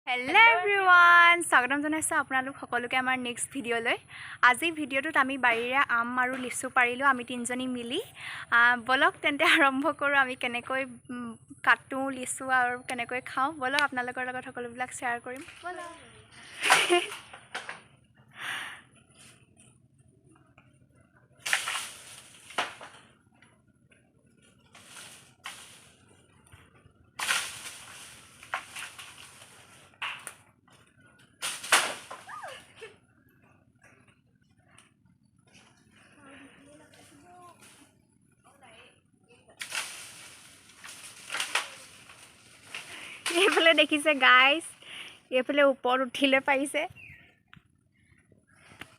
Hello everyone, স্বাগতম জনাইছো আপোনালোক সকলোকে আমাৰ নেক্সট ভিডিঅ'লৈ। আজি ভিডিঅ'টোত আমি বাৰীৰে আম আৰু লিচু পাৰিলো আমি তিনজনী মিলি। বলক তেন্তে আৰম্ভ কৰো আমি কেনেকৈ কাটো লিচু আৰু কেনেকৈ খাওঁ। বলক আপোনালোকৰ লগত সকলোবিলাক শ্বেয়াৰ কৰিম। বলক এইফালে দেখিছে গাইজ, এইফালে ওপৰত উঠিলে পাৰিছে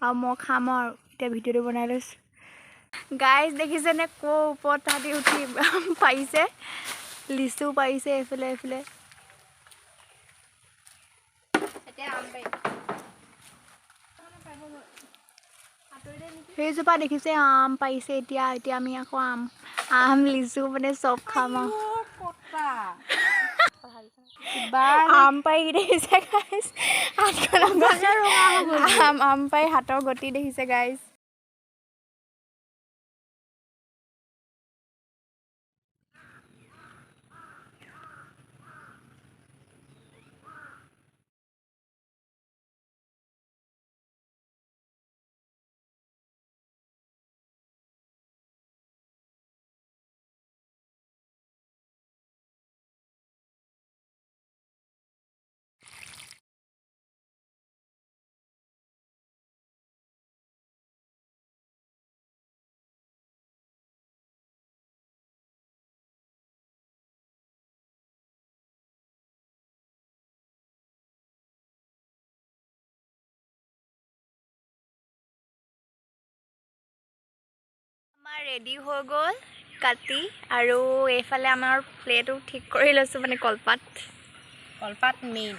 আৰু মই খাম আৰু এতিয়া ভিডিঅ'টো বনাই লৈছোঁ। গাইজ দেখিছেনে ক'ৰ ওপৰত তাহাঁতি উঠি পাৰিছে, লিচু পাৰিছে এইফালে এইফালে। সেইজোপা দেখিছে আম পাৰিছে এতিয়া এতিয়া আমি আকৌ আম লিচু মানে চব খাম আৰু আম পাই দেখিছে গাইজ, আম পাই হাতৰ গতি দেখিছে গাইজ। আমাৰ ৰেডি হৈ গ'ল কাটি, আৰু এইফালে আমাৰ প্লেটো ঠিক কৰি লৈছোঁ, মানে কলপাত মেইন।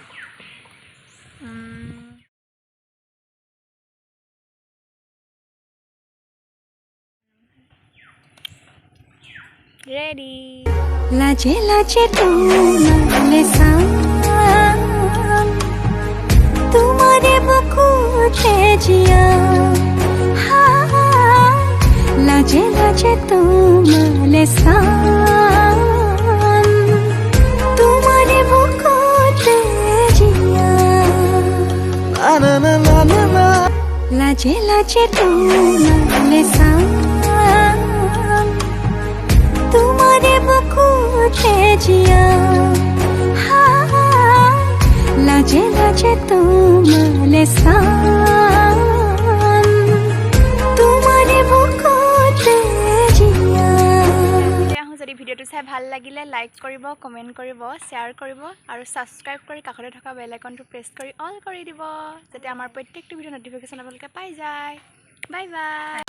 ৰেডি। লাজে লাজে তোমালে চাম তোমারে বুকুতে জিয়া, লাজে লাজে তোমালে চাম তোমারে বুকুতে জিয়া, লাজে লাজে তোমালে চাম তোমারে বুকুতে জিয়া, লাজে লাজে তোমালে চাম তোমারে বুকুতে জিয়া। যদি ভিডিঅ'টো চাই ভাল লাগিলে লাইক কৰিব, কমেণ্ট কৰিব, শ্বেয়াৰ কৰিব আৰু ছাবস্ক্ৰাইব কৰি কাষতে থকা বেল আইকনটো প্ৰেছ কৰি অল কৰি দিব, যাতে আমাৰ প্ৰত্যেকটো ভিডিঅ' ন'টিফিকেশ্যন আপোনালোকে পাই যায়। Bye bye.